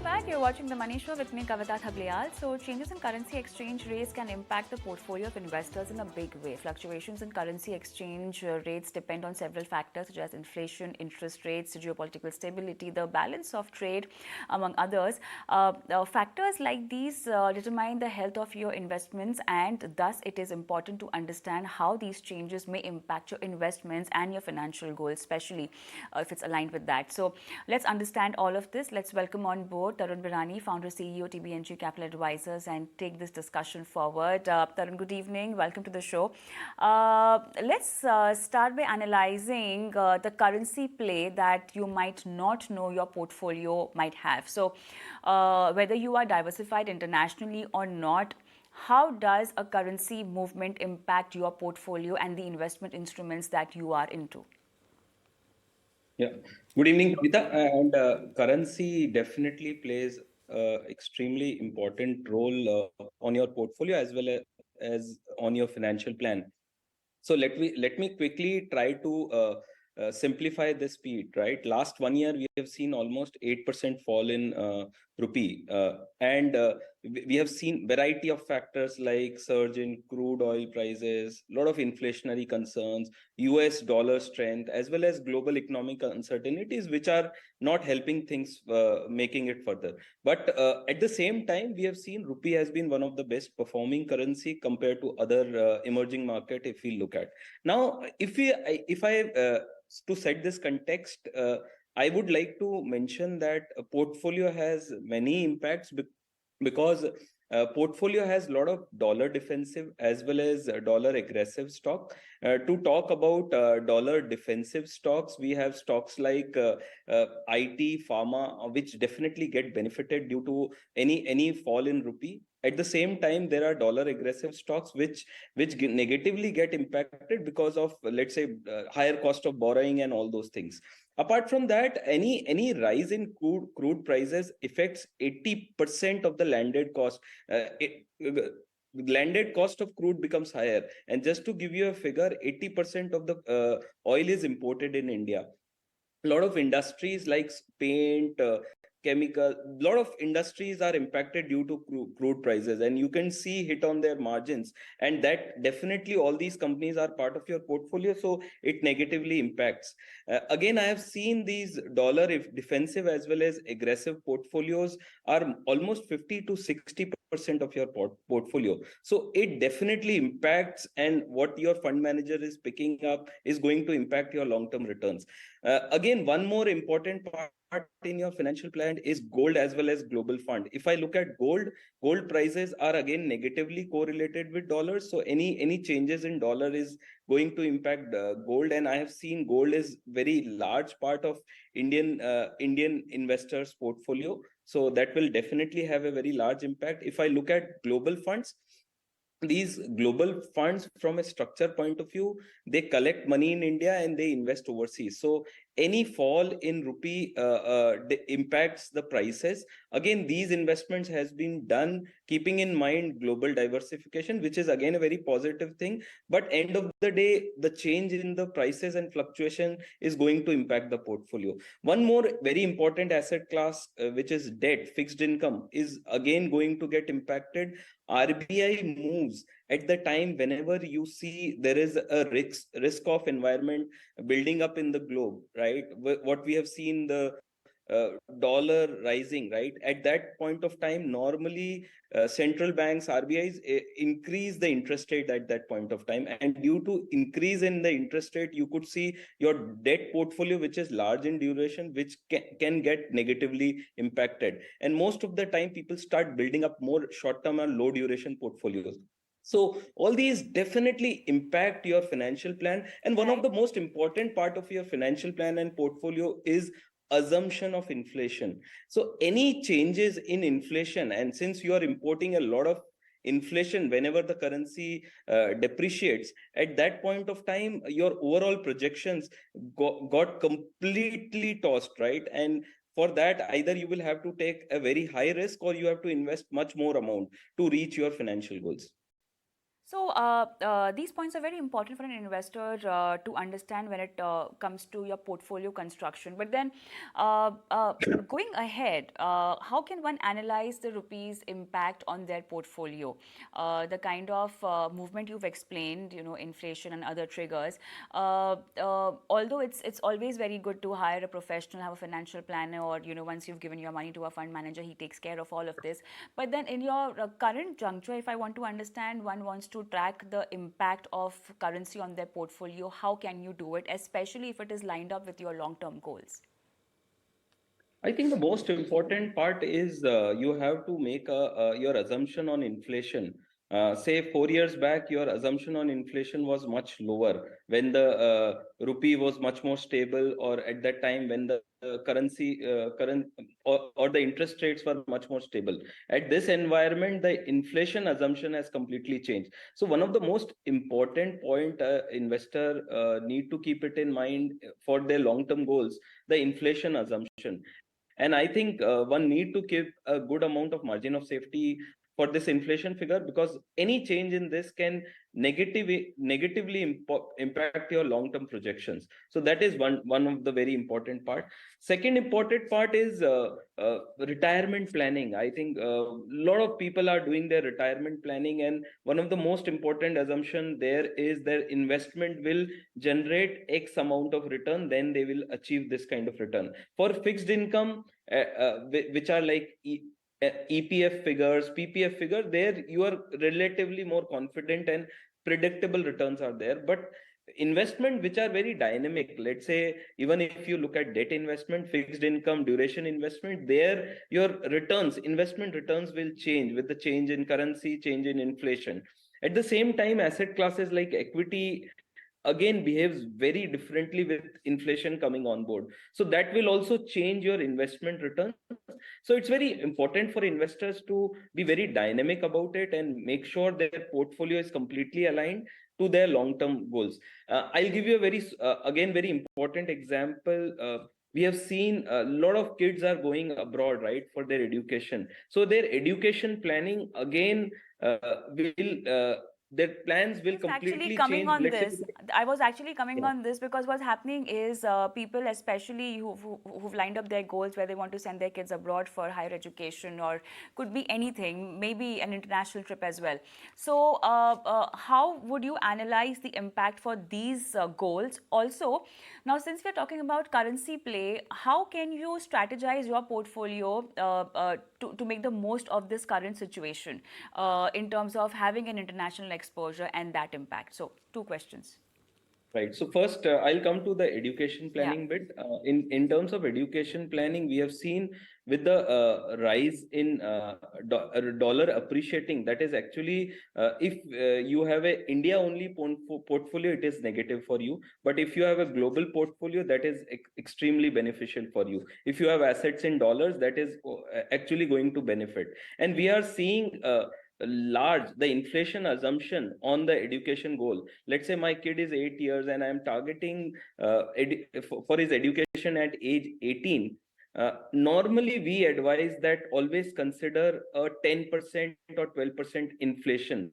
back. You're watching The Money Show with me, Kavita Thaglial. So, changes in currency exchange rates can impact the portfolio of investors in a big way. Fluctuations in currency exchange rates depend on several factors such as inflation, interest rates, geopolitical stability, the balance of trade, among others. Factors like these determine the health of your investments, and thus it is important to understand how these changes may impact your investments and your financial goals, especially if it's aligned with that. So, let's understand all of this. Let's welcome on board Tarun Birani, founder CEO TBNG Capital Advisors, and take this discussion forward. Tarun, good evening. Welcome to the show. Let's start by analyzing the currency play that you might not know your portfolio might have. So, whether you are diversified internationally or not, how does a currency movement impact your portfolio and the investment instruments that you are into? Yeah. Good evening, Kavita. And currency definitely plays extremely important role on your portfolio as well as on your financial plan. So let me quickly try to simplify this speed. Right, last 1 year we have seen almost 8% fall in rupee, and we have seen variety of factors like surge in crude oil prices, lot of inflationary concerns, US dollar strength, as well as global economic uncertainties, which are not helping things, making it further. But at the same time, we have seen rupee has been one of the best performing currency compared to other emerging market. If we look at now, if I to set this context, I would like to mention that a portfolio has many impacts because portfolio has a lot of dollar defensive as well as dollar aggressive stock. To talk about dollar defensive stocks, we have stocks like IT, pharma, which definitely get benefited due to any fall in rupee. At the same time, there are dollar aggressive stocks which negatively get impacted because of, let's say, higher cost of borrowing and all those things. Apart from that, any rise in crude prices affects 80% of the landed cost. Landed cost of crude becomes higher. And just to give you a figure, 80% of the oil is imported in India. A lot of industries like paint, chemical, lot of industries are impacted due to crude prices, and you can see hit on their margins, and that definitely all these companies are part of your portfolio, so it negatively impacts. Again, I have seen these dollar defensive as well as aggressive portfolios are almost 50 to 60% of your portfolio, so it definitely impacts, and what your fund manager is picking up is going to impact your long-term returns. Again, one more important part in your financial plan is gold as well as global fund. If I look at gold prices are again negatively correlated with dollars, so any changes in dollar is going to impact gold. And I have seen gold is very large part of Indian investors portfolio, so that will definitely have a very large impact. If I look at global funds, these global funds, from a structure point of view, they collect money in India and they invest overseas, so any fall in rupee impacts the prices. Again, these investments has been done keeping in mind global diversification, which is again a very positive thing, but end of the day, the change in the prices and fluctuation is going to impact the portfolio. One more very important asset class, which is debt, fixed income, is again going to get impacted. RBI moves at the time whenever you see there is a risk of environment building up in the globe, right? What we have seen, the dollar rising, right? At that point of time, normally central banks, RBIs, increase the interest rate at that point of time, and due to increase in the interest rate, you could see your debt portfolio, which is large in duration, which can get negatively impacted. And most of the time, people start building up more short-term and low duration portfolios. So all these definitely impact your financial plan. And one of the most important part of your financial plan and portfolio is assumption of inflation. So any changes in inflation, and since you are importing a lot of inflation whenever the currency depreciates, at that point of time, your overall projections got completely tossed, right? And for that, either you will have to take a very high risk or you have to invest much more amount to reach your financial goals. So these points are very important for an investor to understand when it comes to your portfolio construction. But then, uh, uh, going ahead, how can one analyze the rupee's impact on their portfolio? The kind of movement you've explained, inflation and other triggers. Although it's always very good to hire a professional, have a financial planner, or once you've given your money to a fund manager, he takes care of all of this. But then in your current juncture, if I want to understand, one wants to track the impact of currency on their portfolio, how can you do it, especially if it is lined up with your long-term goals? I think the most important part is you have to make your assumption on inflation. Say 4 years back, your assumption on inflation was much lower when the rupee was much more stable, or at that time when the current or the interest rates were much more stable. At this environment, the inflation assumption has completely changed. So one of the most important point investor need to keep it in mind for their long-term goals, the inflation assumption. And I think one need to keep a good amount of margin of safety for this inflation figure, because any change in this can negatively impact your long term projections. So that is one of the very important part. Second important part is retirement planning. I think a lot of people are doing their retirement planning, and one of the most important assumption there is their investment will generate x amount of return, then they will achieve this kind of return. For fixed income, which are like EPF figures, PPF figure, there you are relatively more confident and predictable returns are there. But investment which are very dynamic, let's say even if you look at debt investment, fixed income, duration investment, there your returns, investment returns will change with the change in currency, change in inflation. At the same time, asset classes like equity again behaves very differently with inflation coming on board, so that will also change your investment returns. So it's very important for investors to be very dynamic about it and make sure their portfolio is completely aligned to their long term goals. I'll give you a very again very important example. We have seen a lot of kids are going abroad, right, for their education. So their education planning again will their plans will was actually completely coming change. on Let's say, this. I was actually coming yeah, on this because what's happening is people, especially who've lined up their goals where they want to send their kids abroad for higher education, or could be anything, maybe an international trip as well. So, how would you analyze the impact for these goals? Also, now since we're talking about currency play, how can you strategize your portfolio to make the most of this current situation in terms of having an international exposure and that impact? So, two questions. right. So first, I'll come to the education Yeah. planning bit. In terms of education planning, we have seen with the rise in dollar appreciating. That is actually, if you have a India only portfolio, it is negative for you. But if you have a global portfolio, that is extremely beneficial for you. If you have assets in dollars, that is actually going to benefit. And we are seeing large the inflation assumption on the education goal. Let's say my kid is 8 years and I am targeting for his education at age 18. Normally we advise that always consider a 10% or 12% inflation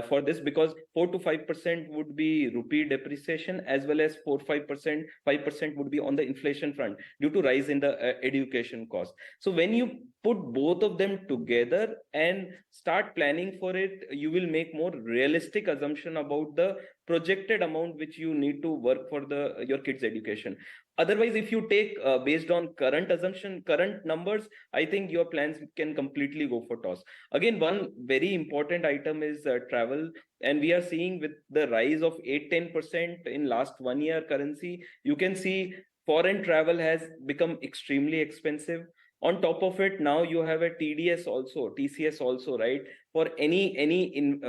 for this, because 4 to 5% would be rupee depreciation, as well as 4 5% would be on the inflation front due to rise in the education cost. So when you put both of them together and start planning for it, you will make more realistic assumption about the projected amount which you need to work for the your kids education. Otherwise, if you take based on current assumption, current numbers, I think your plans can completely go for toss. Again, one very important item is travel, and we are seeing with the rise of 8-10% in last 1 year currency, you can see foreign travel has become extremely expensive. On top of it, now you have a TDS also, TCS also, right? For any in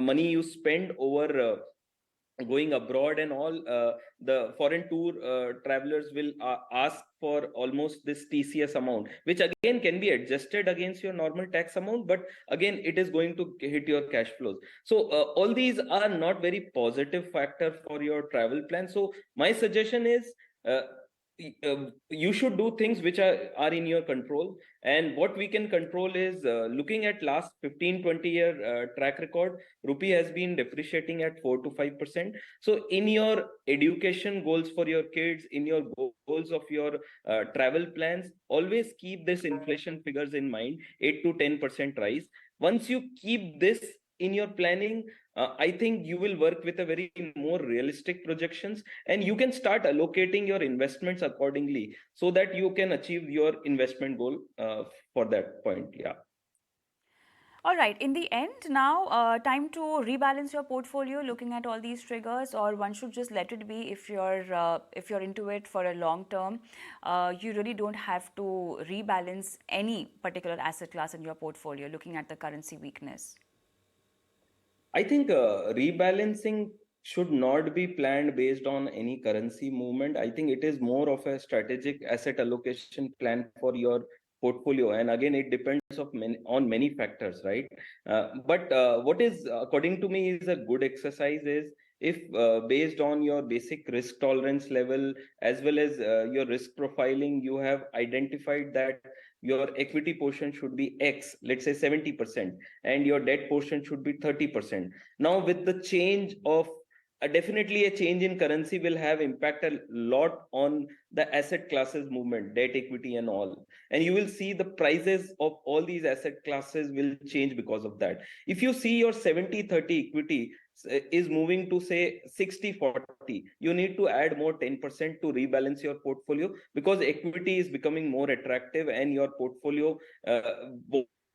money you spend over going abroad and all, the foreign tour travelers will ask for almost this TCS amount, which again can be adjusted against your normal tax amount, but again it is going to hit your cash flows. So all these are not very positive factor for your travel plan. So my suggestion is, uh, you should do things which are in your control, and what we can control is looking at last 15-20 year track record. Rupee has been depreciating at 4 to 5%. So in your education goals for your kids, in your goals of your travel plans, always keep this inflation figures in mind, 8 to 10% rise. Once you keep this in your planning, I think you will work with a very more realistic projections, and you can start allocating your investments accordingly so that you can achieve your investment goal for that point. Yeah. All right, in the end, now time to rebalance your portfolio looking at all these triggers, or one should just let it be if you're into it for a long term. You really don't have to rebalance any particular asset class in your portfolio looking at the currency weakness. I think rebalancing should not be planned based on any currency movement. I think it is more of a strategic asset allocation plan for your portfolio. And again, it depends on many factors, right? But what is, according to me, is a good exercise is if based on your basic risk tolerance level as well as your risk profiling, you have identified that your equity portion should be X, let's say 70%, and your debt portion should be 30%. Now with the change of definitely a change in currency will have impact a lot on the asset classes movement, debt, equity and all, and you will see the prices of all these asset classes will change because of that. If you see your 70-30 equity is moving to say 60-40, you need to add more 10% to rebalance your portfolio, because equity is becoming more attractive and your portfolio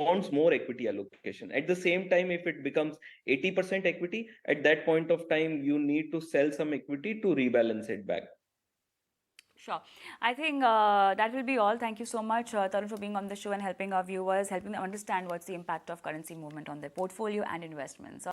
wants more equity allocation. At the same time, if it becomes 80% equity, at that point of time, you need to sell some equity to rebalance it back. Sure. I think that will be all. Thank you so much, Tarun, for being on the show and helping our viewers, helping them understand what's the impact of currency movement on their portfolio and investments.